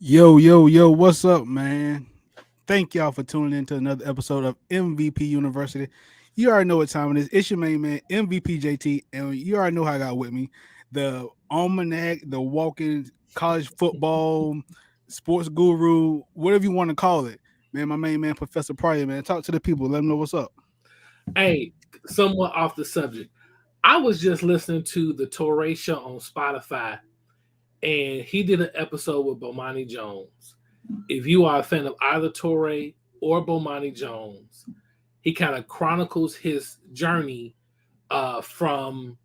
Yo, what's up, man? Thank y'all for tuning in to another episode of MVP University. You already know what time it is. It's your main man, MVP JT, and you already know how I got with me. The almanac, the walking college football, sports guru, whatever you want to call it. Man, my main man, Professor Pryor, man. Talk to the people. Let them know what's up. Hey, somewhat off the subject. I was just listening to the Torre show on Spotify, and he did an episode with Bomani Jones. If you are a fan of either Torre or Bomani Jones, he kind of chronicles his journey from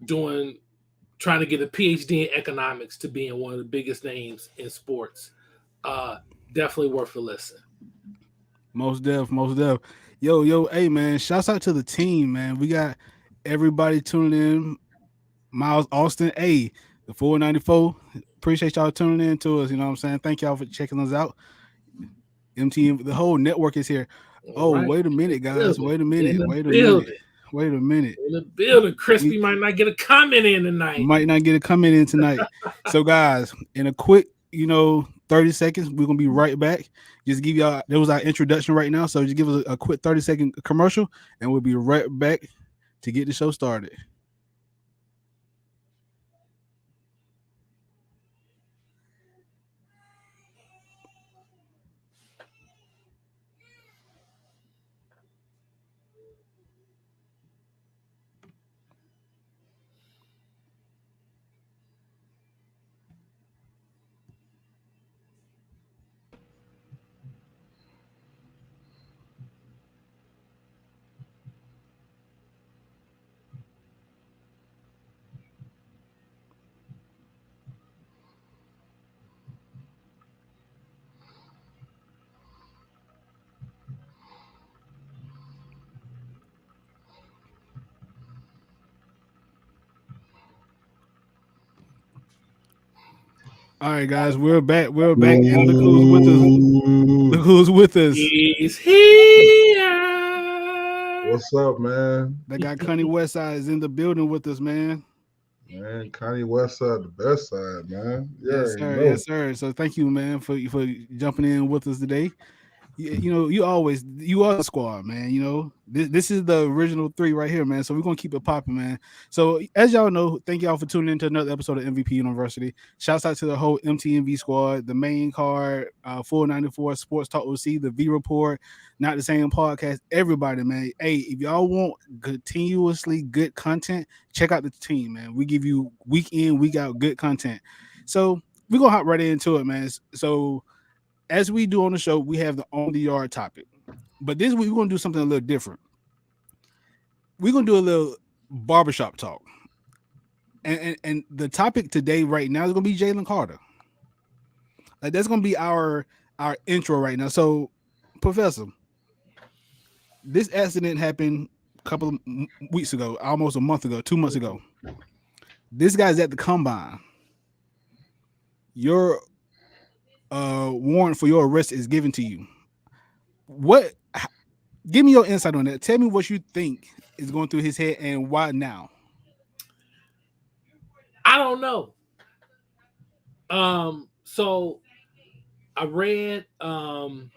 doing trying to get a PhD in economics to being one of the biggest names in sports. Uh, Definitely worth a listen. Most def. Yo, hey man, shouts out to the team, man. We got everybody tuning in. Miles Austin, hey, the 494. Appreciate y'all tuning in to us. You know what I'm saying? Thank y'all for checking us out. MTM, the whole network is here. All Oh, right, wait a in minute, the guys. building, Wait a in minute. the Wait a minute. building. Wait a minute. In the building. We Crispy might not get a comment in tonight. might not get a comment in tonight. So, guys, in a quick, 30 seconds, we're gonna be right back. Just give y'all that was our introduction right now. So just give us a quick 30-second commercial, and we'll be right back to get the show started. All right, guys, we're back. We're back, and look who's with us. Look who's with us. He's here. What's up, man? That guy Connie Westside is in the building with us, man. Man, Connie Westside, the best side, man. You Yes, already sir. know. Yes, sir. So thank you, man, for jumping in with us today. You are the squad, man. This is the original three right here, man. So we're gonna keep it popping, man. So as y'all know, thank y'all for tuning in to another episode of MVP University. Shouts out to the whole MTMV squad, the main card, 494 Sports Talk OC, the V Report, not the same podcast. Everybody, man. Hey, if y'all want continuously good content, check out the team, man. We give you week in, week out good content. So we're gonna hop right into it, man. So as we do on the show, we have the on the yard topic. But this week we're gonna do something a little different. We're gonna do a little barbershop talk. And the topic today right now is gonna be Jalen Carter. Like that's gonna be our intro right now. So, Professor, this accident happened a couple of weeks ago, almost a month ago, 2 months ago. This guy's at the combine. Your warrant for your arrest is given to you. What Give me your insight on that. Tell me what you think is going through his head and why now. I don't know. So I read an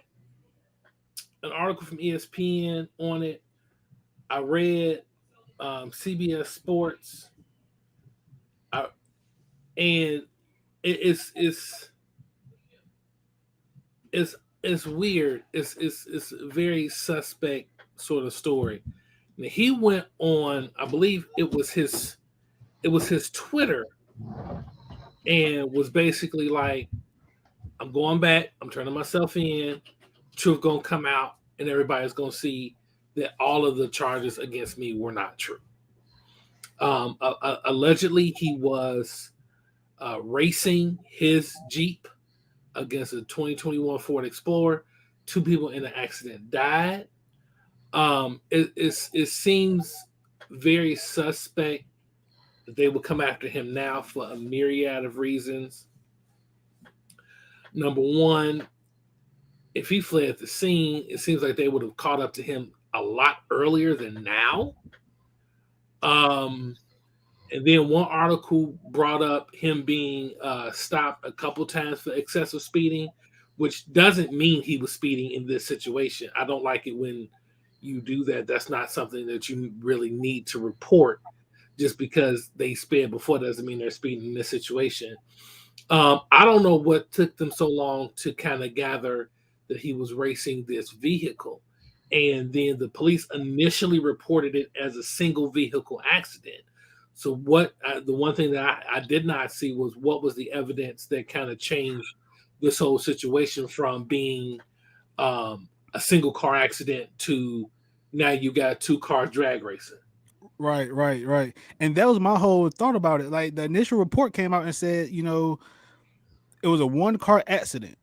article from ESPN on it. I read CBS Sports, I, and it's it's it's weird. It's a very suspect sort of story. And he went on, I believe it was his Twitter, and was basically like, I'm going back, I'm turning myself in, truth gonna come out, and everybody's gonna see that all of the charges against me were not true. Allegedly, he was racing his Jeep against a 2021 Ford Explorer. Two people in the accident died. It seems very suspect that they would come after him now for a myriad of reasons. Number one, if he fled the scene, it seems like they would have caught up to him a lot earlier than now. Um, And then one article brought up him being stopped a couple times for excessive speeding, which doesn't mean he was speeding in this situation. I don't like it when you do that. That's not something that you really need to report. Just because they sped before doesn't mean they're speeding in this situation. I don't know what took them so long to kind of gather that he was racing this vehicle. And then the police initially reported it as a single vehicle accident. So, the one thing that I did not see was what was the evidence that kind of changed this whole situation from being a single car accident to now you got two cars drag racing. Right. And that was my whole thought about it. Like the initial report came out and said, it was a one car accident.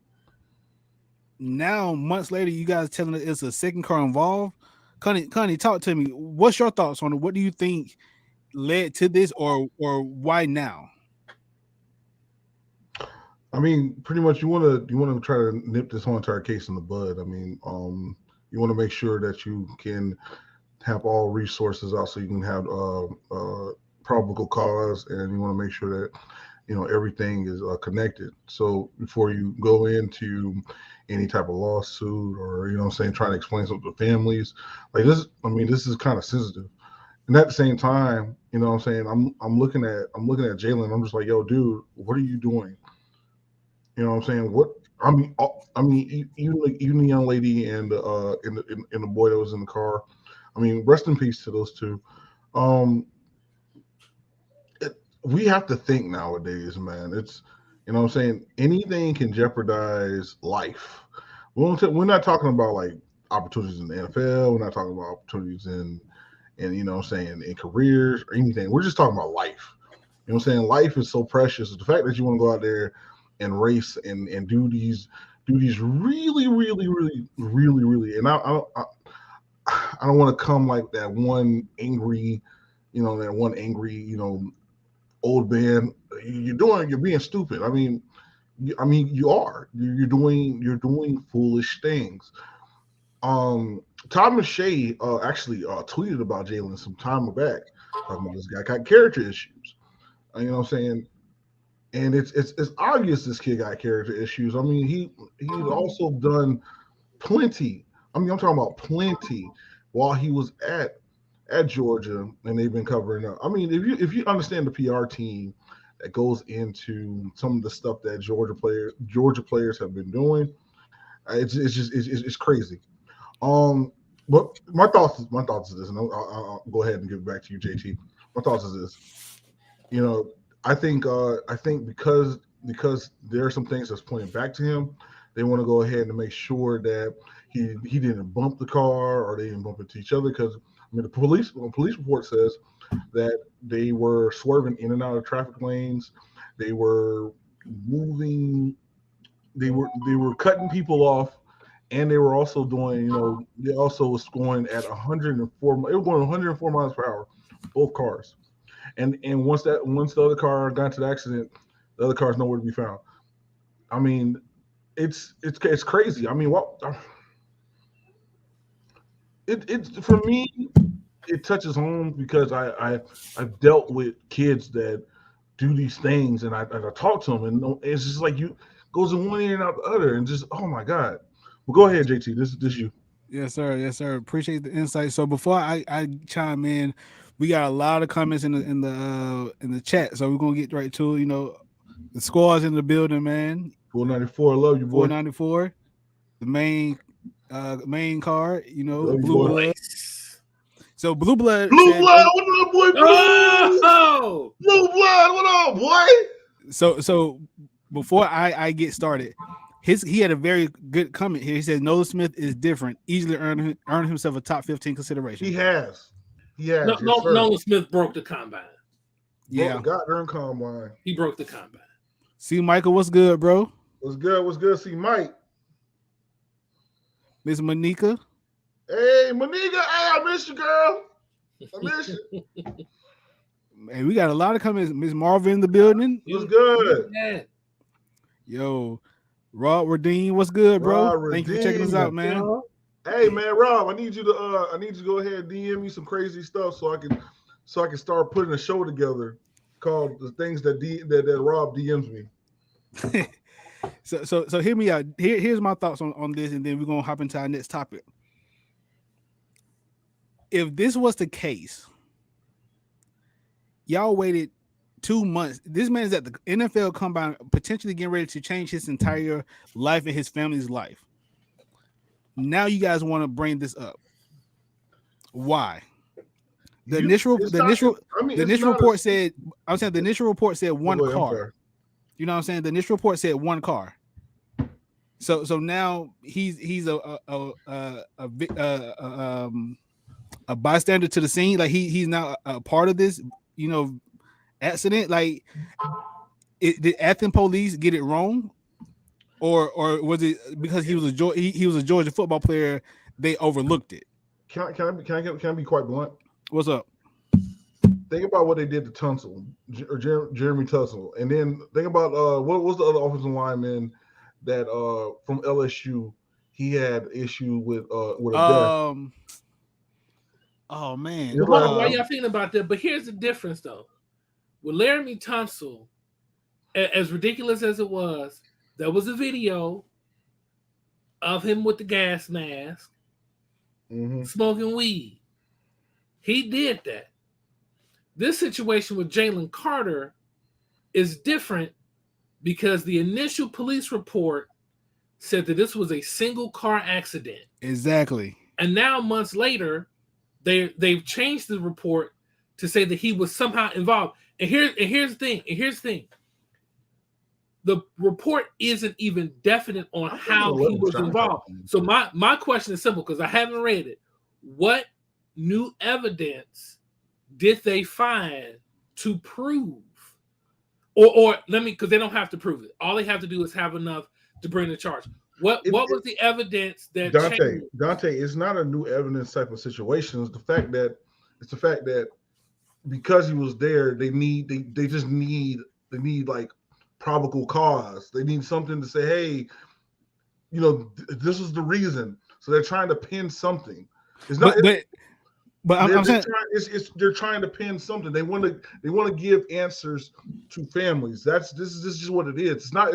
Now, months later, you guys telling us it's a second car involved. Connie, talk to me. What's your thoughts on it? What do you think led to this, or why now? I mean, pretty much you want to try to nip this whole entire case in the bud. I mean, you want to make sure that you can have all resources out so you can have probable cause, and you want to make sure that everything is connected. So before you go into any type of lawsuit or trying to explain something to families like this, I mean, this is kind of sensitive. And at the same time, I'm looking at Jalen. I'm just like, yo, dude, what are you doing? You know what I'm saying? Even the young lady and the boy that was in the car. I mean, rest in peace to those two. We have to think nowadays, man. It's anything can jeopardize life. We're not talking about like opportunities in the NFL. We're not talking about opportunities in in careers or anything. We're just talking about life. Life is so precious. The fact that you want to go out there and race and do these really, really, really, really, really, and I don't want to come like that one angry, old man. You're being stupid. I mean, you are. You're doing foolish things. Tom McShay actually tweeted about Jalen some time back, talking about this guy got character issues. You know what I'm saying? And it's obvious this kid got character issues. I mean, he's also done plenty. I mean, I'm talking about plenty while he was at Georgia, and they've been covering up. I mean, if you understand the PR team that goes into some of the stuff that Georgia players have been doing, it's crazy. But my thoughts is this, and I'll go ahead and give it back to you, JT. My thoughts is this. I think because there are some things that's pointing back to him, they want to go ahead and make sure that he didn't bump the car or they didn't bump into each other. Because I mean, the police report says that they were swerving in and out of traffic lanes, they were moving, they were cutting people off, and they were also doing, they also was going at 104. They were going 104 miles per hour, both cars. And once the other car got into the accident, the other car is nowhere to be found. I mean, it's crazy. I mean, what? It for me, it touches home because I've dealt with kids that do these things, and I talk to them, and it's just like you goes in one ear and out the other, and just oh my god. Well, go ahead, JT. This you. Yes, sir. Appreciate the insight. So before I chime in, we got a lot of comments in the chat, so we're gonna get right to it. The squad's in the building, man. 494, I love you, boy. 494, the main card. Love Blue you, Blood. So Blue Blood. Blue Blood, what up, boy? Oh! Blue Blood, what up, boy? So before I get started, he had a very good comment here. He said Nolan Smith is different, easily earned himself a top 15 consideration. He has. Nolan Smith broke the combine. Yeah, goddamn combine. He broke the combine. See, Michael, what's good, bro? What's good? See, Mike. Miss Monica. Hey, Monica. Hey, I miss you, girl. I miss you. Hey, we got a lot of comments. Miss Marvin in the building. What's good? Yeah. Yo, Rod Redeem, what's good, bro? Rod Thank you for checking us out, man. Hey, man, Rob, I need you to go ahead and DM me some crazy stuff so I can so I can start putting a show together called the things that Rob DMs me. So hear me out. Here's my thoughts on this, and then we're gonna hop into our next topic. If this was the case, y'all waited 2 months. This man's at the NFL combine, potentially getting ready to change his entire life and his family's life. Now you guys want to bring this up. Why? The initial report said, I'm saying the initial report said one car. You know what I'm saying? The initial report said one car. So now he's a bystander to the scene. Like he's now a part of this, accident. Like, did Athens police get it wrong, or was it because he was a Georgia football player, they overlooked it? Can I be quite blunt? What's up? Think about what they did to Tunsil or Jeremy Tunsil, and then think about what was the other offensive lineman that from LSU he had issue with a death. Oh man, why y'all thinking about that? But here's the difference, though. With Laramie Tunsil, as ridiculous as it was, there was a video of him with the gas mask, smoking weed. He did that. This situation with Jalen Carter is different because the initial police report said that this was a single car accident. Exactly. And now months later, they've changed the report to say that he was somehow involved. And here's the thing. The report isn't even definite on how he was involved. So my question is simple because I haven't read it. What new evidence did they find to prove? Or let me, because they don't have to prove it. All they have to do is have enough to bring the charge. What was the evidence that Dante? It's not a new evidence type of situation. It's the fact that because he was there, they need like probable cause. They need something to say, hey, this is the reason. So they're trying to pin something. It's not. But I'm saying they're trying to pin something. They want to give answers to families. This is just what it is. It's not.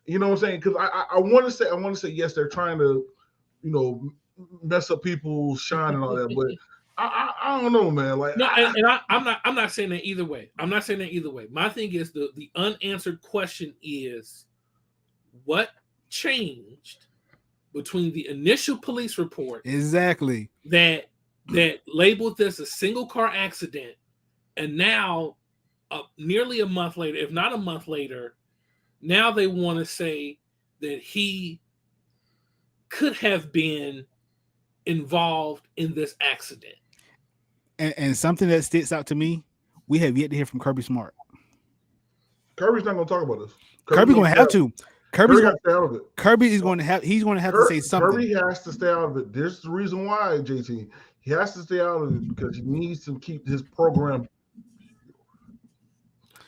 You know what I'm saying? Because I want to say yes, they're trying to, mess up people's shine and all that. But I don't know, man. Like no, and I'm not saying that either way. I'm not saying that either way. My thing is the unanswered question is what changed between the initial police report exactly that labeled this a single car accident, and now nearly a month later, if not a month later, now they want to say that he could have been involved in this accident. And something that sticks out to me, we have yet to hear from Kirby Smart. Kirby's not going to talk about this. Kirby's going to have to. Kirby is going to have. He's going to have to say something. Kirby has to stay out of it. There's the reason why, JT. He has to stay out of it because he needs to keep his program.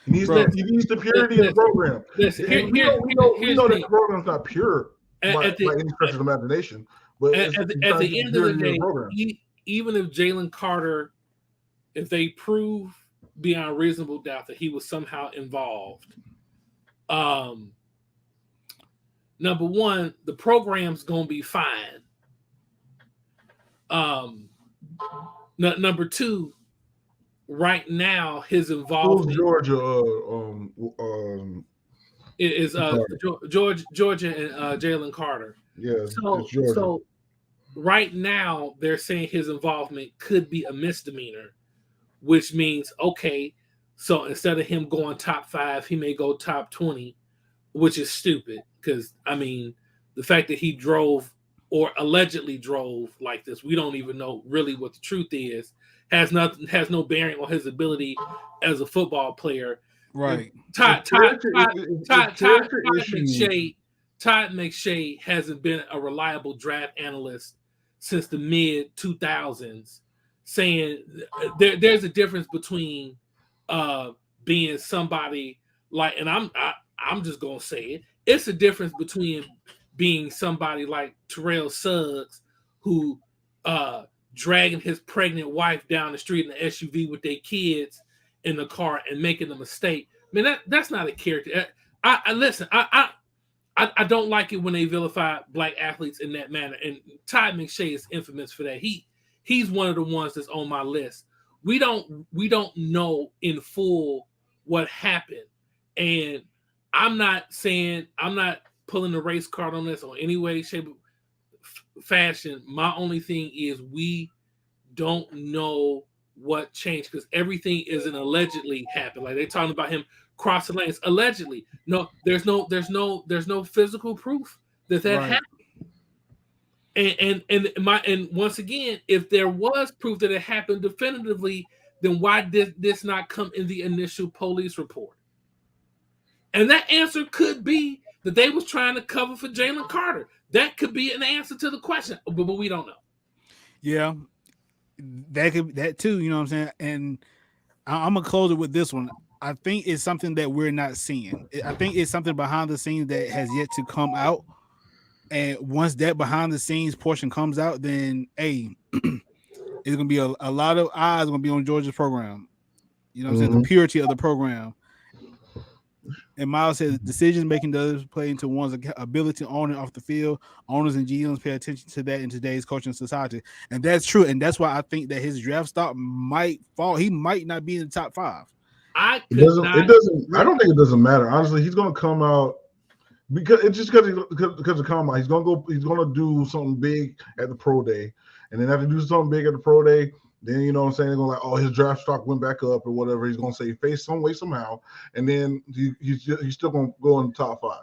He needs the purity of the program. We know that the program's not pure by any stretch of the imagination. But at the end of the day, even if Jalen Carter, if they prove beyond reasonable doubt that he was somehow involved, number one, the program's gonna be fine. Number two, right now his involvement Georgia is Georgia and Jalen Carter. Yeah. So right now they're saying his involvement could be a misdemeanor, which means okay, so instead of him going top 5, he may go top 20, which is stupid because I mean the fact that he drove or allegedly drove like this, we don't even know really what the truth is, has no bearing on his ability as a football player. Right. Todd McShay hasn't been a reliable draft analyst since the mid 2000s, saying there's a difference between being somebody like, and I'm just gonna say it. It's a difference between being somebody like Terrell Suggs, who dragging his pregnant wife down the street in the SUV with their kids in the car and making a mistake. Man, that's not a character. I don't like it when they vilify black athletes in that manner. And Todd McShay is infamous for that. He's one of the ones that's on my list. We don't know in full what happened. And I'm not pulling the race card on this or any way, shape, or fashion. My only thing is we don't know what changed because everything isn't allegedly happened. Like they're talking about him crossing lanes allegedly. No, there's no physical proof that Right. happened. And once again, if there was proof that it happened definitively, then why did this not come in the initial police report? And that answer could be that they was trying to cover for Jalen Carter. That could be an answer to the question, but we don't know. Yeah, that too. You know what I'm saying? And I'm gonna close it with this one. I think it's something that we're not seeing. I think it's something behind the scenes that has yet to come out. And once that behind the scenes portion comes out, then it's gonna be a lot of eyes gonna be on Georgia's program. You know what I'm saying? The purity of the program. And Miles said decision making does play into one's ability to own it off the field. Owners and GMs pay attention to that in today's coaching society. And that's true. And that's why I think that his draft stock might fall. He might not be in the top 5. I don't think it doesn't matter. Honestly, he's gonna come out because it's just because of combine. He's gonna do something big at the pro day. And then after do something big at the pro day, then you know what I'm saying, they're gonna like, oh, his draft stock went back up or whatever. He's gonna say face some way somehow, and then he's still gonna go in the top 5.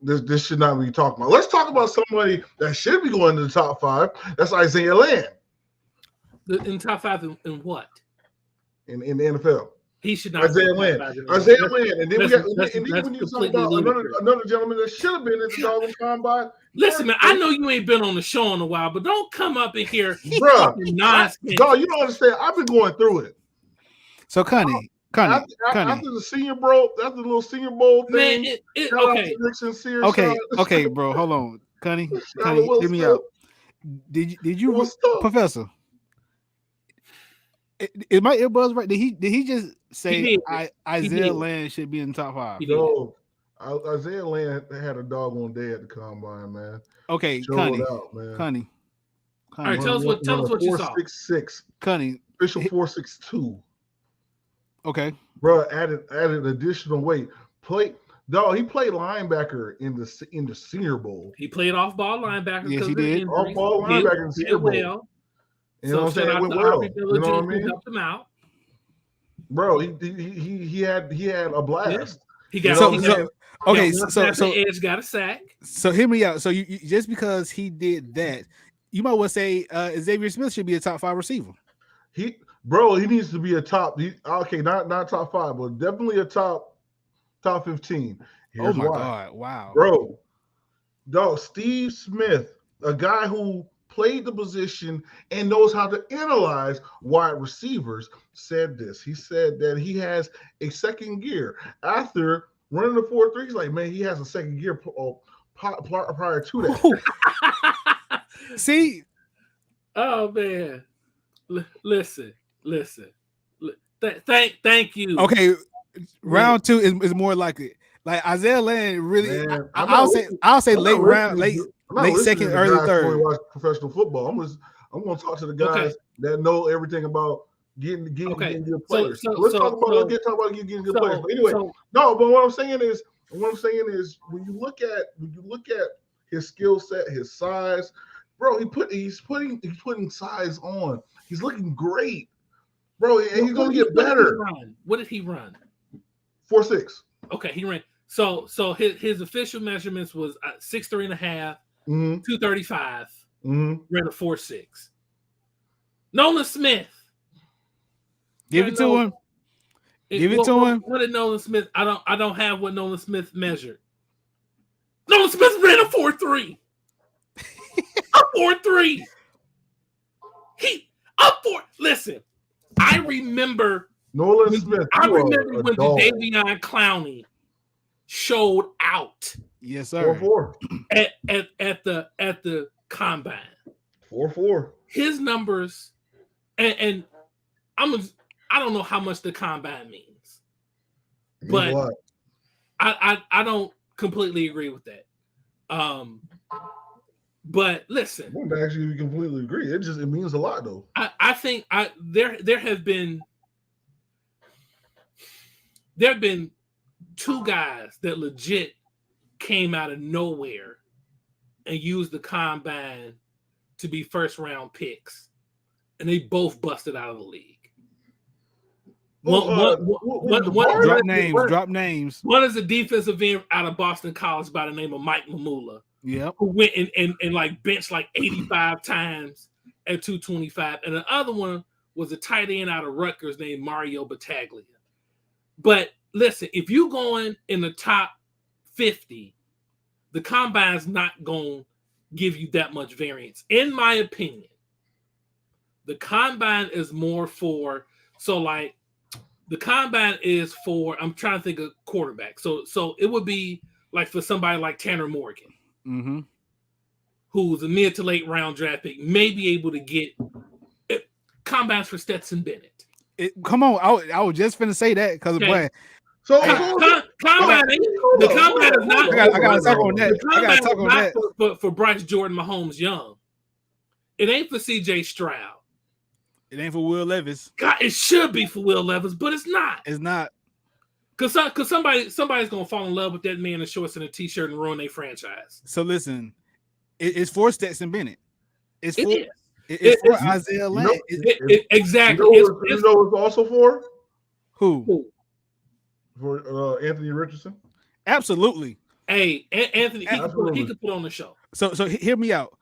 This should not be talking about. Let's talk about somebody that should be going to the top 5. That's Isaiah Land. In top 5 in what? In the NFL. He should not. Isaiah Land. Isaiah Land. And then when you talk about another gentleman that should have been in the Dolphins combine. Listen, man, I know you ain't been on the show in a while, but don't come up in here talking nonsense. Dog, you don't understand. I've been going through it. So Connie. After the Senior Bowl, after the little Senior Bowl thing. Man, okay, bro. Hold on. Connie, hear me out. Did you Professor? Is my earbuds right? Did he just say Isaiah Land should be in the top 5? No, Isaiah Land had a doggone day at the combine, man. Okay, Connie. All right, tell us what you saw. 4.66. Connie, official 4.62. Okay, bro, added additional weight. He played linebacker in the Senior Bowl. He played off ball linebacker. Yes, he did. Off ball linebacker in the Senior Bowl. Well. You know what I'm saying? It went well. You know what I mean? Helped him out. Bro, he had a blast. Yeah. So Edge got a sack. So hear me out. So you just because he did that, you might well say Xavier Smith should be a top 5 receiver. He needs to be a top. Not top 5, but definitely a top 15. Here's why. God! Wow, bro, dog. Steve Smith, a guy who played the position and knows how to analyze wide receivers, said this. He said that he has a second gear after running the 4.3. He's like, man, he has a second gear prior to that. See, oh man, listen. Thank you. Okay, round 2 is more likely. Like Isaiah Land, really. Man, I'll say late round, late second, early third. Watch professional football. I'm going to talk to the guys that know everything about getting good players. Let's talk about getting good players. But anyway, but what I'm saying is when you look at his skill set, his size, bro, he's putting size on. He's looking great, bro, and he's going to get better. What did he run? 4.6. Okay, he ran. So his official measurements was 6'3.5", 235. Ran a 4.6. Nolan Smith. Give it to him. Give it to him. What did Nolan Smith? I don't have what Nolan Smith measured. Nolan Smith ran a 4.3. A 4.3. Listen, I remember Nolan Smith. I remember when Jadeveon Clowney showed out. Yes, sir. 4.4 at the combine. 4.4. his numbers, and I don't know how much the combine means, but I don't completely agree with that. But listen, I don't actually completely agree. It means a lot though. I think there have been two guys that legit came out of nowhere and used the combine to be first round picks, and they both busted out of the league. Drop names. One is a defensive end out of Boston College by the name of Mike Mamula. Yep. Who went and like benched like 85 times at 225. And the other one was a tight end out of Rutgers named Mario Battaglia. But listen, if you're going in the top 50, the combine's not going to give you that much variance. In my opinion, the combine is more for, the combine is for, I'm trying to think of quarterback. So it would be like for somebody like Tanner Morgan, who's a mid to late round draft pick, may be able to get combines for Stetson Bennett. Come on, I was just finna say that because boy. So the combine is not. I gotta talk on that. The combine is not for Bryce Jordan, Mahomes Young. It ain't for C.J. Stroud. It ain't for Will Levis. God, it should be for Will Levis, but it's not. It's not. Cause somebody's gonna fall in love with that man in shorts and a t-shirt and ruin their franchise. So listen, it's for Stetson Bennett. It's for Isaiah Land. Exactly. You know it's also for who? For Anthony Richardson. Absolutely. Hey, Anthony, he could put on the show. So hear me out.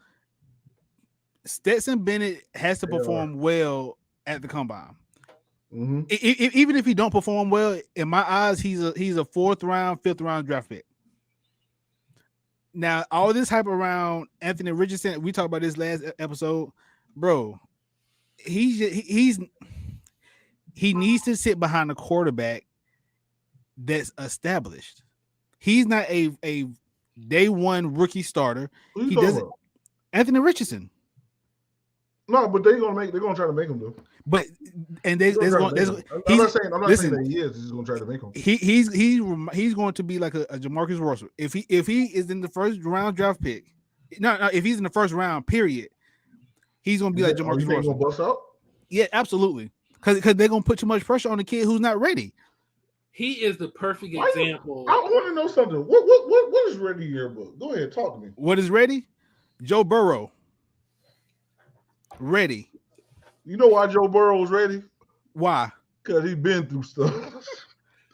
Stetson Bennett has to perform well at the combine. Even if he don't perform well, in my eyes, he's a fourth round, fifth round draft pick. Now, all this hype around Anthony Richardson, we talked about this last episode, bro. He needs to sit behind a quarterback that's established. He's not a day one rookie starter. He doesn't. Anthony Richardson. No, but they're gonna try to make him do. But and I'm not saying that he is. He's gonna try to make him. He's going to be like a Jamarcus Russell. If he is in the first round draft pick, no, if he's in the first round, period, he's gonna be like Jamarcus Russell. Gonna bust out? Yeah, absolutely. Because they're gonna put too much pressure on the kid who's not ready. He is the perfect example. I want to know something. What is ready here? But go ahead, talk to me. What is ready? Joe Burrow. Ready. You know why Joe Burrow was ready? Why? Because he's been through stuff.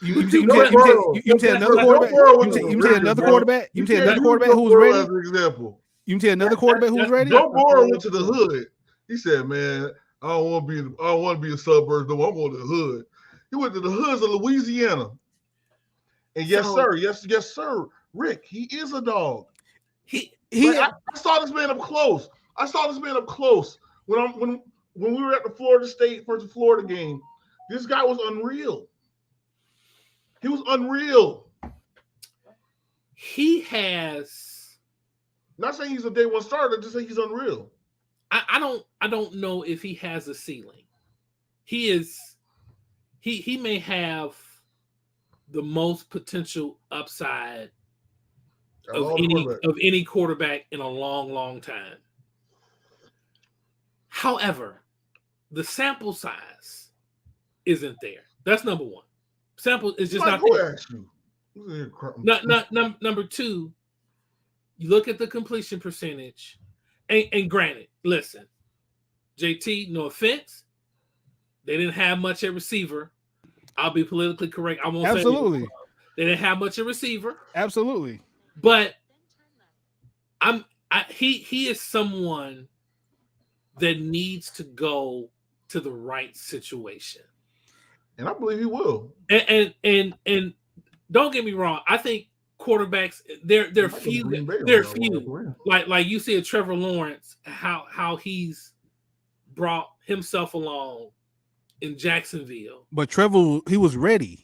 You tell another quarterback. You tell another quarterback. You tell another quarterback who's ready. As an example. You tell another quarterback who's ready. Joe Burrow went to the hood. He said, "Man, I don't want to be in suburbs. No, I'm going to the hood." He went to the hoods of Louisiana. And yes, sir, Rick, he is a dog. I saw this man up close. When we were at the Florida State versus Florida game. This guy was unreal. He was unreal. He has. Not saying he's a day one starter, just saying he's unreal. I don't know if he has a ceiling. He is. He may have the most potential upside of any quarterback in a long, long time. However, the sample size isn't there. That's number one. Sample is just not there. Number two, you look at the completion percentage, and granted, listen, JT, no offense, they didn't have much at receiver. I'll be politically correct. I won't say absolutely. They didn't have much at receiver. Absolutely. But he is someone that needs to go to the right situation. And I believe he will. And don't get me wrong. I think quarterbacks, they're few. They're few. Like you see, Trevor Lawrence, how he's brought himself along in Jacksonville. But Trevor, he was ready.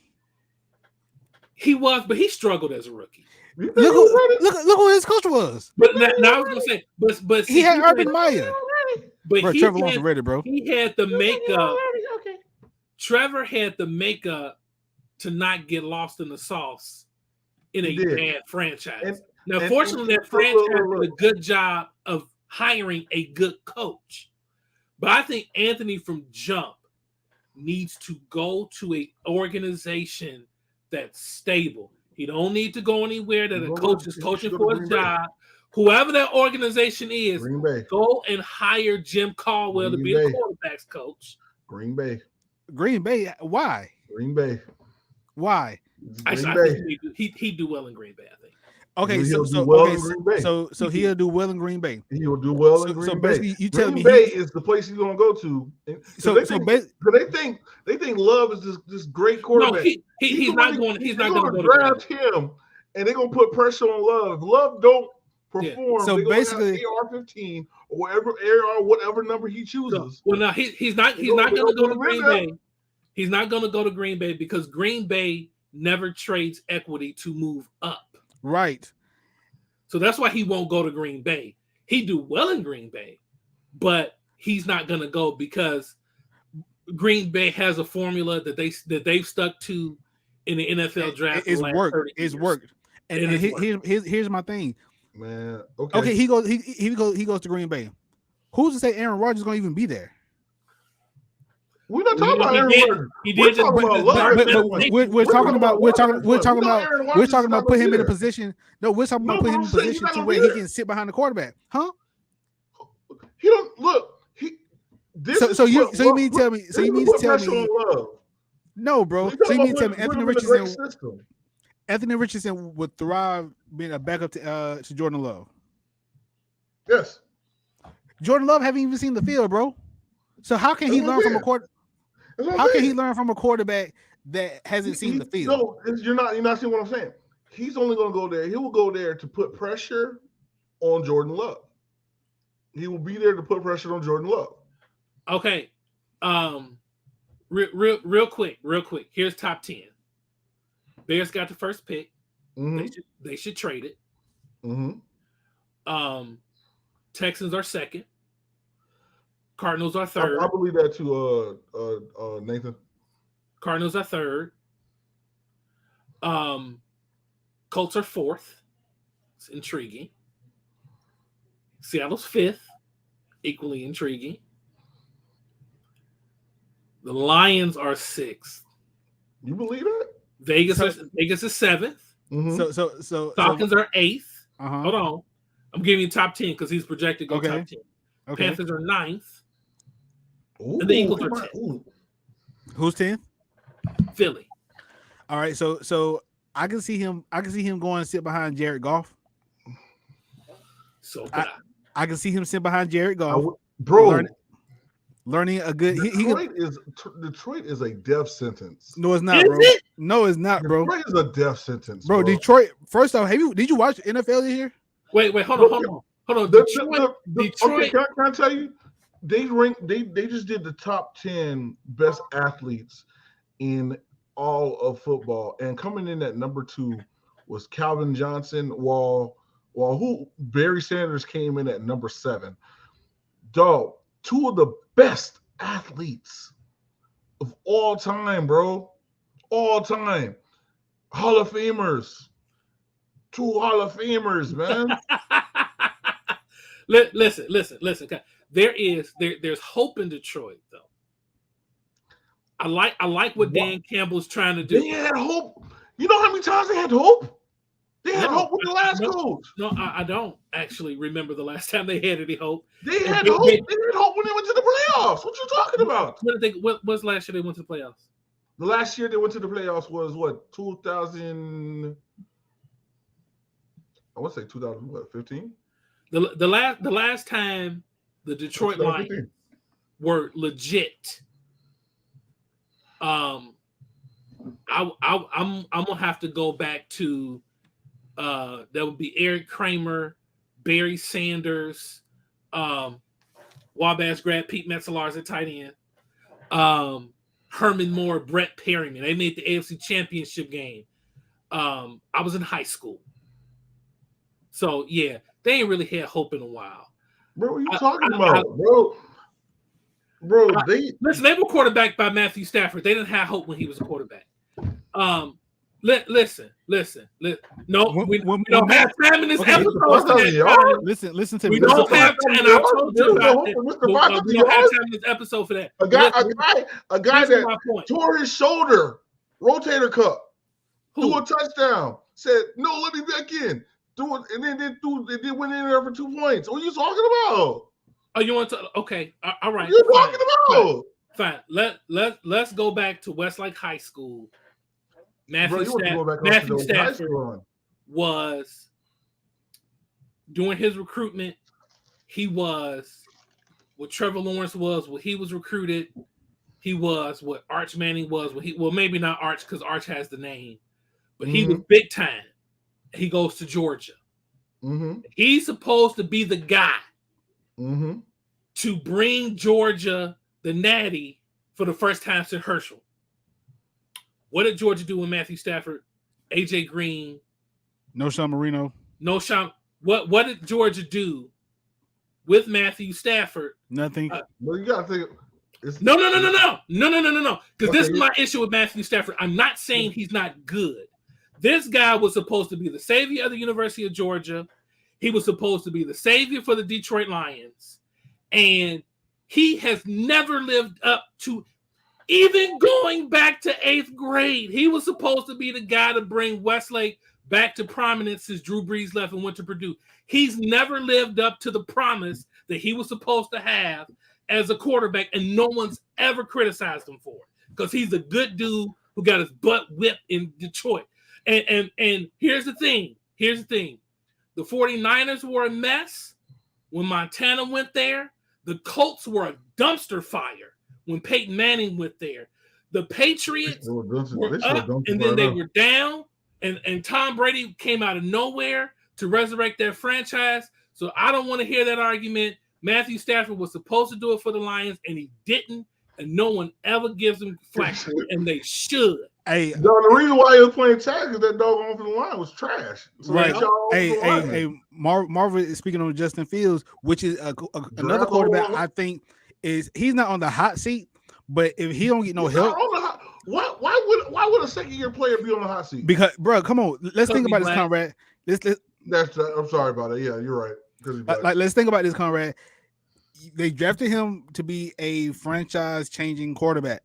He was, but he struggled as a rookie. Look who his coach was. But now I was gonna say, but he had Urban Meyer. But Bro, Trevor Lawrence ready, bro. he had the makeup. Okay. Trevor had the makeup to not get lost in the sauce in He a did. bad franchise. And Fortunately, that franchise did a good job of hiring a good coach. But I think Anthony from jump needs to go to an organization that's stable. He don't need to go anywhere that a coach is coaching for his job. Whoever that organization is, Green Bay. go and hire Jim Caldwell to be a quarterback's coach. Green Bay. Why? Green Bay. Why? I think he'd do well in Green Bay, I think. Okay, so he'll do well in Green Bay. He'll do well in Green Bay. So basically, you tell me Green Bay is the place he's gonna go to. They think Love is this great quarterback. No, he's not going to draft him, and they're gonna put pressure on Love. Love don't perform. Yeah. So basically, AR-15 or whatever number he chooses. Well, no, he's not going to go to Green Bay. He's not going to go to Green Bay because Green Bay never trades equity to move up. Right. So that's why he won't go to Green Bay. He'd do well in Green Bay, but he's not going to go because Green Bay has a formula that they've stuck to in the NFL draft. It's worked. And here's my thing. Man, okay. He goes to Green Bay. Who's to say Aaron Rodgers is going to even be there? We're not talking about Aaron Rodgers. We're talking about putting him in a position. No, we're talking about putting him in a position to where he can sit behind the quarterback. Huh? He don't look. So you mean to tell me? No, bro. So you mean to tell me Anthony Richardson would thrive being a backup to Jordan Love? Yes. Jordan Love haven't even seen the field, bro. So how can he learn from a quarterback? How can he learn from a quarterback that hasn't seen the field? No, you're not seeing what I'm saying. He's only going to go there. He will go there to put pressure on Jordan Love. He will be there to put pressure on Jordan Love. Okay. Real quick. Here's top 10. Bears got the first pick. Mm-hmm. They should trade it. Mm-hmm. Texans are second. Cardinals are third. I believe that too, Nathan. Cardinals are third. Colts are fourth. It's intriguing. Seattle's fifth. Equally intriguing. The Lions are sixth. You believe that? Vegas is seventh. Mm-hmm. So Falcons are eighth. Hold on. I'm giving you top 10 because he's projected to go top 10. Okay. Panthers are ninth. Ooh, and the Eagles are 10th. Who's 10th? Philly. All right, so I can see him going and sit behind Jared Goff. So I can see him sit behind Jared Goff. Bro. Learning a good Detroit is a death sentence. No, it's not, bro. No, it's not, bro. Detroit is a death sentence, bro. Detroit. First off, did you watch NFL this year? Wait, hold on. Detroit. Okay, can I tell you? They just did the top 10 best athletes in all of football, and coming in at number 2 was Calvin Johnson, while Barry Sanders came in at number 7. Dog, 2 of the best athletes of all time, bro. All time. Hall of Famers. 2 Hall of Famers, man. Listen. There's hope in Detroit, though. I like what Dan Campbell's trying to do. They had hope. You know how many times they had hope? They had hope with the last coach. No, I don't actually remember the last time they had any hope. They had hope. They had hope when they went to the playoffs. What you talking about? What's last year they went to the playoffs? The last year they went to the playoffs was what? 2000. I want to say 2015. The last time the Detroit Lions were legit. I'm gonna have to go back to that would be Eric Kramer, Barry Sanders, Wabash grad Pete Metzelaars at tight end, Herman Moore, Brett Perryman. They made the AFC Championship game. I was in high school, so yeah, they ain't really had hope in a while. Bro, what are you talking about, bro? Bro, listen, they were quarterbacked by Matthew Stafford. They didn't have hope when he was a quarterback. Listen. No, we don't have time in this episode. Listen to me. We don't have time. And I told you about it. We don't have time in this episode for that. A guy that tore his shoulder, rotator cuff, threw a touchdown. Said, "No, let me back in." Threw it, and then went in there for 2 points. What are you talking about? Oh, you want to? Okay, all right. What are you talking about? Fine. Let's go back to Westlake High School. Matthew Stafford was doing his recruitment. He was what Trevor Lawrence was when he was recruited. He was what Arch Manning was when he. Well, maybe not Arch because Arch has the name, but he was big time. He goes to Georgia. He's supposed to be the guy to bring Georgia the Natty for the first time since Herschel. What did Georgia do with Matthew Stafford, AJ Green? No Sean Marino. No Sean. What did Georgia do with Matthew Stafford? Nothing. Well, you gotta think. No. Because this is my issue with Matthew Stafford. I'm not saying he's not good. This guy was supposed to be the savior of the University of Georgia. He was supposed to be the savior for the Detroit Lions. And he has never lived up to even going back to 8th grade. He was supposed to be the guy to bring Westlake back to prominence since Drew Brees left and went to Purdue. He's never lived up to the promise that he was supposed to have as a quarterback, and no one's ever criticized him for it because he's a good dude who got his butt whipped in Detroit. And here's the thing. The 49ers were a mess when Montana went there. The Colts were a dumpster fire when Peyton Manning went there. The Patriots were up and then they were down. And Tom Brady came out of nowhere to resurrect their franchise. So I don't want to hear that argument. Matthew Stafford was supposed to do it for the Lions, and he didn't. And no one ever gives him flack for it, and they should. Hey, the reason why he was playing tag is that dog on for the line was trash. So right. Marvin is speaking on Justin Fields, which is another quarterback. I think he's not on the hot seat, but if he don't get no help, why would a second-year player be on the hot seat? Because, bro, come on, let's think about this, Conrad. I'm sorry about it. Yeah, you're right. Let's think about this, Conrad. They drafted him to be a franchise-changing quarterback.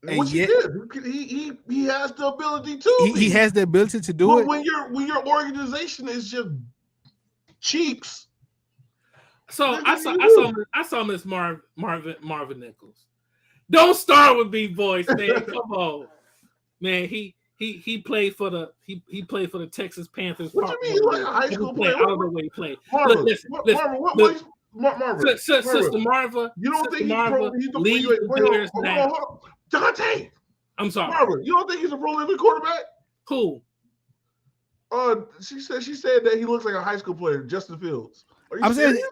And which yet, he has the ability to. He has the ability to do it. When your organization is just cheeks. So I saw Miss Marvin Nichols. Don't start with big voice, man. Come on, man. He played for the Texas Panthers. What do you mean, like a high school player? I don't know where he played. Marvin, Sister Marva. You don't think he's the Bears? Dante. I'm sorry. Marvin, you don't think he's a prolific quarterback? Who? She said that he looks like a high school player, Justin Fields. I'm saying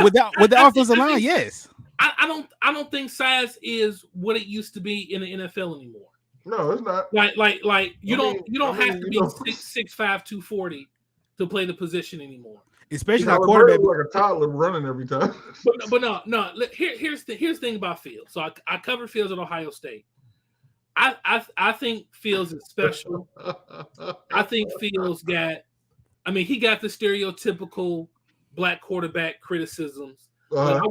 with the offensive line, yes. I don't think size is what it used to be in the NFL anymore. No, it's not. Like you don't have to be 6'5", 240 to play the position anymore. Especially not quarterback, like a toddler running every time. But no. Here's the thing about Fields. So I covered Fields at Ohio State. I think Fields is special. I think Fields he got the stereotypical black quarterback criticisms. I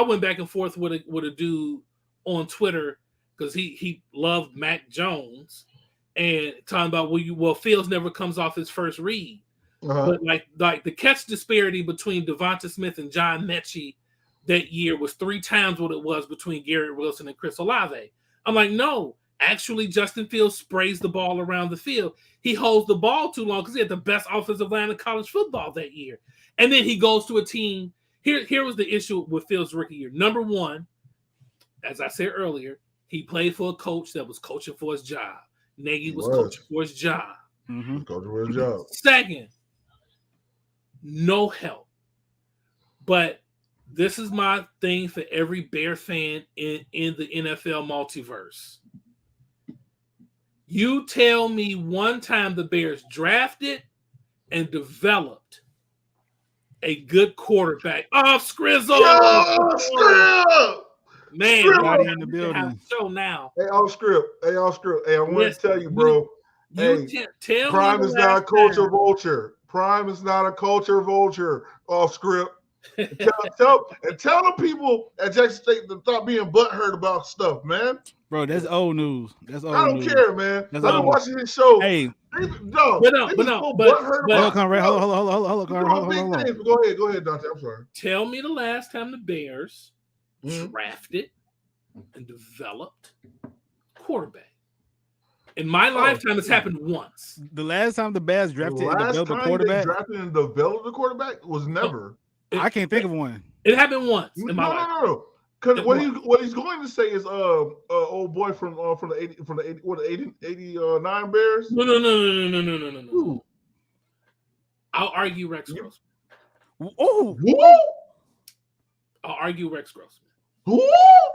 went back and forth with a dude on Twitter because he loved Mac Jones and talking about Fields never comes off his first read. But like the catch disparity between Devonta Smith and John Mechie that year was 3 times what it was between Garrett Wilson and Chris Olave. I'm like, no, actually Justin Fields sprays the ball around the field. He holds the ball too long because he had the best offensive line in college football that year. And then he goes to a team. Here was the issue with Fields' rookie year. Number one, as I said earlier, he played for a coach that was coaching for his job. Nagy was coaching for his job. Mm-hmm. Coaching for his job. Second, no help. But this is my thing for every Bear fan in the NFL multiverse. You tell me one time the Bears drafted and developed a good quarterback. Oh, Skrizzle! Yo, Script! Man, Script! Body we in the need to have building. a show now. Hey, off script. Hey, off script. Hey, I want Listen, to tell you, bro. You Hey, tell Prime me is the not a last culture time. vulture. Prime is not a culture vulture. Off script. Tell the people at Jackson State to stop being butthurt about stuff, man. Bro, that's old news. That's old I don't news. care, man. That's I've old been news. watching his show. Hey, They But been so butthurt hold on, about Conrad. stuff. Hold on, You're doing big things, but go ahead, Dante. I'm sorry. Tell me the last time the Bears Mhm. drafted and developed quarterback. In my lifetime, it's happened once. The last time the Bears The drafted and last developed a time they quarterback, drafted and developed a quarterback was never. I can't think of one. It happened once in my life. No. Because what he's going to say is old boy from the 89 Bears. No. I'll argue Rex Grossman. Oh, I'll argue Rex Grossman. Who?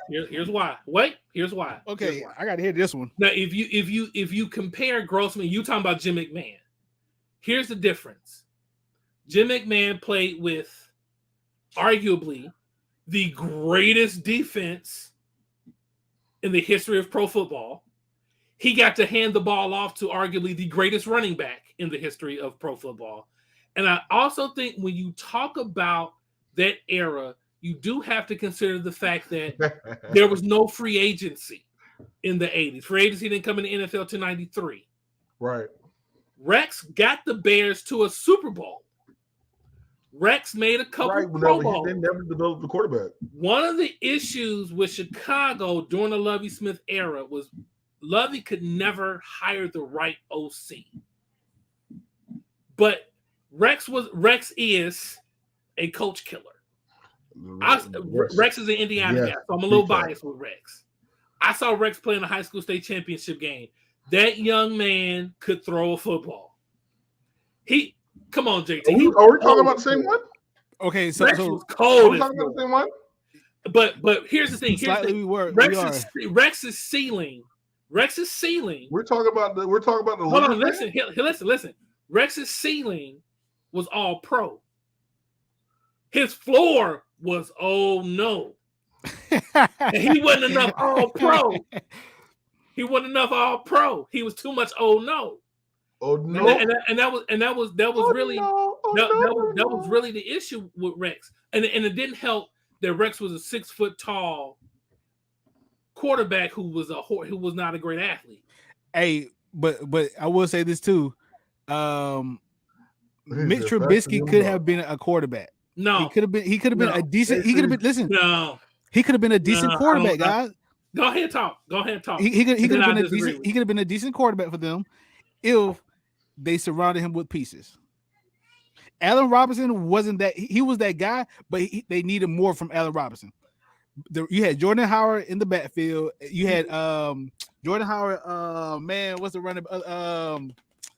Here's why. Wait, here's why. okay. Here's why. I got to hear this one. Now, if you compare Grossman, you talking about Jim McMahon. Here's the difference. Jim McMahon played with arguably the greatest defense in the history of pro football. He got to hand the ball off to arguably the greatest running back in the history of pro football. And I also think when you talk about that era, you do have to consider the fact that there was no free agency in the 80s. Free agency didn't come in the NFL till 93. Right. Rex got the Bears to a Super Bowl. Rex made a couple Pro Bowls. They never developed the quarterback. One of the issues with Chicago during the Lovie Smith era was Lovie could never hire the right OC. But Rex is a coach killer. Rex is an Indiana guy, so I'm a little biased with Rex. I saw Rex play in a high school state championship game. That young man could throw a football. Come on, JT. Are we talking about the same one? Okay, so Rex was cold. Are we talking about the same one? But here's the thing. Rex's ceiling. We're talking about the. Hold on, listen. Rex's ceiling was all pro. His floor was no. And he wasn't enough all pro. He wasn't enough all pro. He was too much no. Oh no! And that was really that was really the issue with Rex. And it didn't help that Rex was a 6 foot tall quarterback who was not a great athlete. Hey, but I will say this too. Mitch Trubisky could have been a quarterback. No, he could have been a decent. He could have been. Listen, no, he could have been a decent quarterback, guys. Go ahead, talk. He could have been a decent. He could have been a decent quarterback for them if they surrounded him with pieces. Allen Robinson wasn't that. He was that guy, but they needed more from Allen Robinson. You had Jordan Howard in the backfield. You had Jordan Howard. Man, what's the running?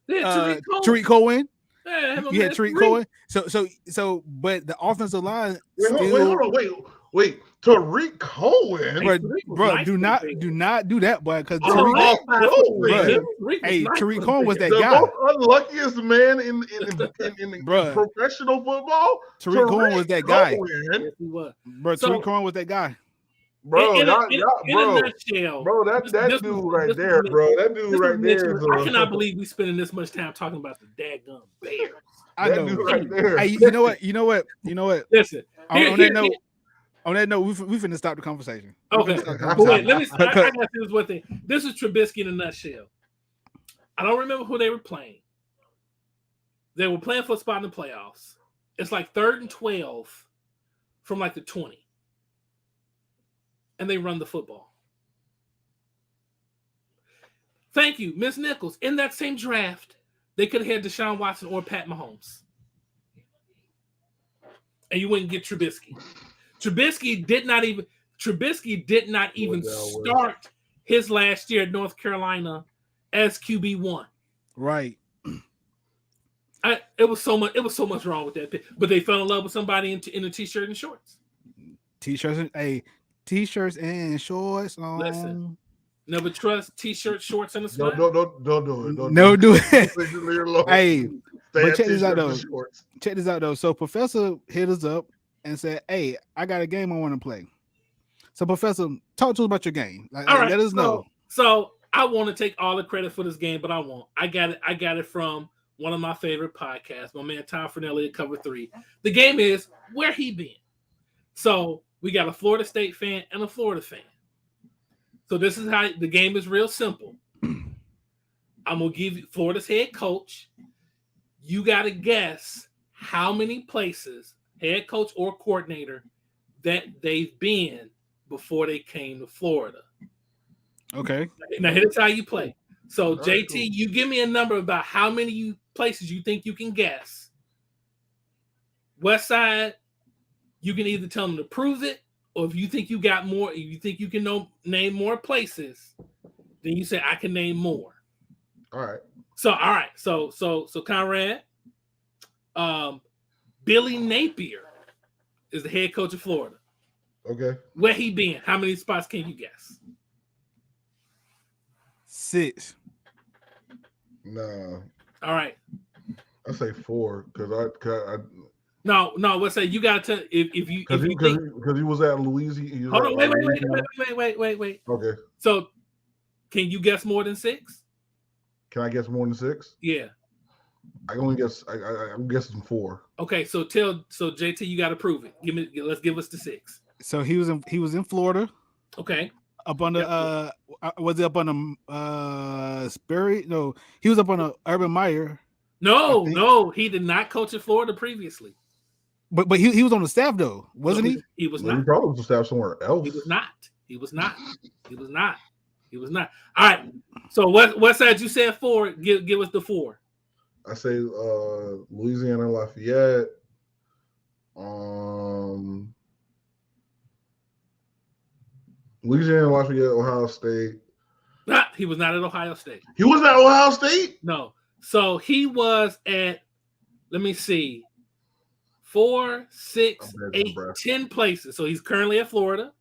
Tariq Cohen. Yeah, you had Tariq Cohen. So, but the offensive line. Wait. Tariq Cohen, bro, do not do that, boy. Because Tariq Cohen was that guy. The most unluckiest man in professional football. Tariq Cohen was that guy. Yes, he was. Bro, Tariq Cohen was that guy. Bro, in a nutshell, bro, that dude right there, bro. That dude right there. I cannot believe we spending this much time talking about the daggum Bears. I know. Dude right there. Hey, you know what? Listen. On that note, we finna stop the conversation. Okay. Wait, let me. I got this one thing. This is Trubisky in a nutshell. I don't remember who they were playing. They were playing for a spot in the playoffs. It's like 3rd and 12 from like the 20. And they run the football. Thank you, Miss Nichols. In that same draft, they could have had Deshaun Watson or Pat Mahomes. And you wouldn't get Trubisky. Trubisky did not even start his last year at North Carolina as QB1. Right. It was so much wrong with that pick. But they fell in love with somebody in a t-shirt and shorts. T-shirts and shorts. Listen, never trust t-shirt, shorts, and a smile. Don't do it. No, do it. Hey, But check this out though. Check this out though. So Professor hit us up and said, "Hey, I got a game I want to play." So Professor, talk to us about your game. Like, all right, let us know. So I want to take all the credit for this game, but I won't. I got it from one of my favorite podcasts, my man Tom Fernelli at Cover 3. The game is Where He Been. So we got a Florida State fan and a Florida fan. So this is how the game is real simple. I'm going to give you Florida's head coach. You got to guess how many places, head coach or coordinator, that they've been before they came to Florida. Okay. Now, here's how you play. So, JT, cool. You give me a number about how many places you think you can guess. Westside, you can either tell them to prove it, or if you think you got more, if you think you can name more places, then you say I can name more. All right. So Conrad, Billy Napier is the head coach of Florida. Okay. Where he been? How many spots can you guess? 6. No. All right. I say 4 because I No. Let's say you got to if you because he was at Louisiana. Hold on, wait. Okay. So, can you guess more than 6? Can I guess more than 6? Yeah. I only guess. I'm guessing 4. Okay. So JT, you got to prove it. Let's give us the 6. So he was in Florida. Okay. Up on the was it up on the Sperry? No, he was up on the Urban Meyer. No, he did not coach at Florida previously. But he was on the staff though, wasn't he? He was not. He probably was on staff somewhere else. He was not. All right. So what side you said 4? Give us the 4. I say Louisiana Lafayette. Louisiana Lafayette, Ohio State. He was not at Ohio State. He was at Ohio State? No. So he was at, let me see, 4, 6, 8, 10 places. So he's currently at Florida.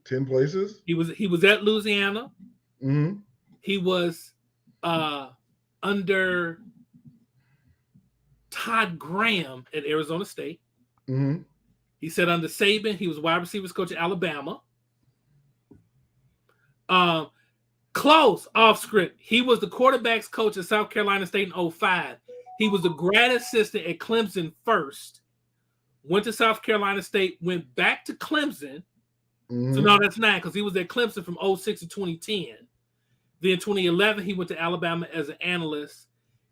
10 places? He was at Louisiana. Mm-hmm. He was under Todd Graham at Arizona State. Mm-hmm. He said under Saban, he was wide receivers coach at Alabama. Close off script. He was the quarterbacks coach at South Carolina State in 2005. He was a grad assistant at Clemson first. Went to South Carolina State, went back to Clemson. Mm-hmm. So no, that's 9 because he was at Clemson from 2006 to 2010. Then 2011, he went to Alabama as an analyst.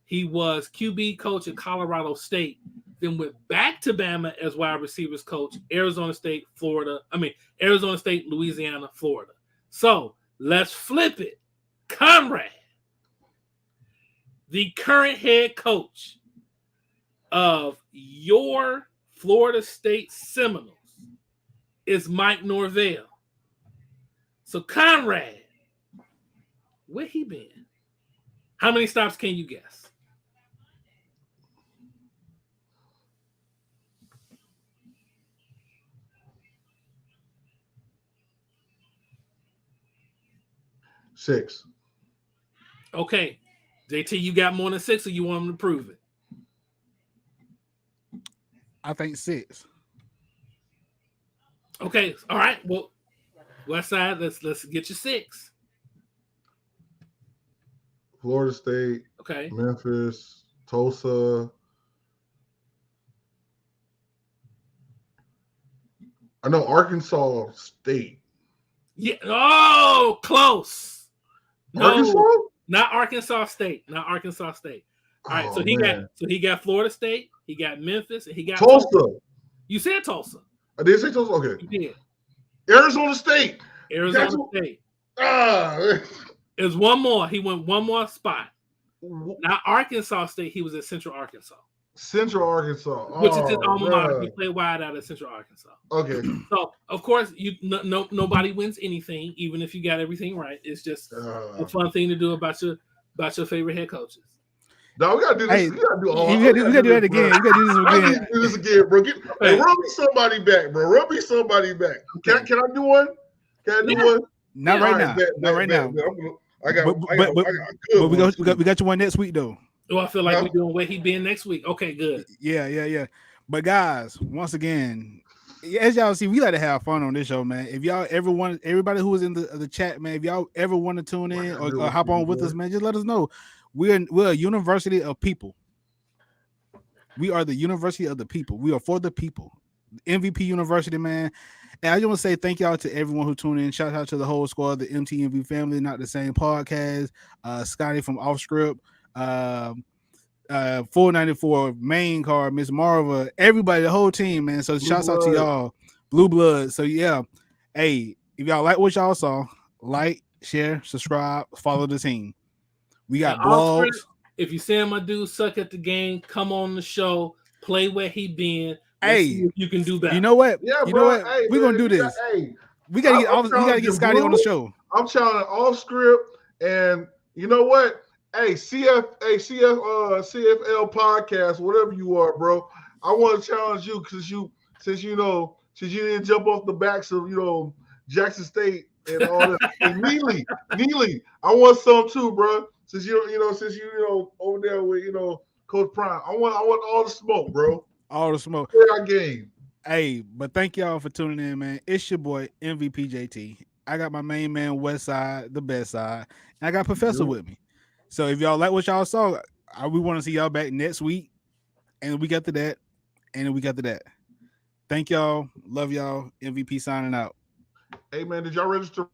He was QB coach at Colorado State. Then went back to Bama as wide receivers coach, Arizona State, Louisiana, Florida. So let's flip it. Conrad, the current head coach of your Florida State Seminoles is Mike Norvell. So Conrad, where he been? How many stops can you guess? Six. Okay. JT, you got more than 6 or you want him to prove it? I think 6. Okay. All right. Well, Westside, let's get you 6. Florida State. Okay. Memphis. Tulsa. I know Arkansas State. Yeah. Oh, close. No, Arkansas? Not Arkansas State. Not Arkansas State. All right. So he got Florida State. He got Memphis, and he got Tulsa. You said Tulsa. I did say Tulsa. Okay. You did. Arizona State. State. Ah. There's one more. He went one more spot. Not Arkansas State. He was at Central Arkansas. Central Arkansas, which is his alma mater. He played wide out at Central Arkansas. Okay. So of course, nobody wins anything, even if you got everything right. It's just a fun thing to do about your favorite head coaches. No, we gotta do this. Hey, we gotta do that again. We gotta do this again. I need to do this again, bro. Hey, rub me somebody back, bro. Rub me somebody back. Can I do one? Can I do one? Not right now. Not right now. I got. We got you one next week though. Oh, I feel like Huh? we're doing where he been next week. Okay, good. Yeah. But guys, once again, as y'all see, we like to have fun on this show, man. If y'all ever want, everybody who is in the chat, man, if y'all ever want to tune What I in gotta do or with hop you, on with boy? us, man, just let us know. We're a university of people. We are the university of the people. We are for the people. MVP University, man. And I just want to say thank y'all to everyone who tuned in. Shout out to the whole squad, the MTMV family, not the same podcast. Scotty from Off Script, 494 main card, Miss Marva, everybody, the whole team, man. So Blue shouts out to blood. y'all, Blue Blood. So yeah, hey, if y'all like what y'all saw, like, share, subscribe, follow the team. We And got off blogs. script, if you saying my dude suck at the game, come on the show, play where he been. Let's see Hey, if you can do you better. know what? Yeah, You know bro. what? Hey, We're man, gonna if do you got, this. hey, We gotta I'm get Scotty on the challenging show. Blue. I'm challenging off script, and you know what? Hey, CFL podcast, whatever you are, bro. I want to challenge you because since you didn't jump off the backs of Jackson State and all that. And Neely, I want some too, bro. Since you over there with Coach Prime, I want all the smoke, bro. All the smoke. Play our game. Hey, but thank y'all for tuning in, man. It's your boy MVP JT. I got my main man Westside, the best side, and I got Professor You with me. So if y'all like what y'all saw, we want to see y'all back next week, and we got to that, and we got to that. Thank y'all. Love y'all. MVP signing out. Hey man, did y'all register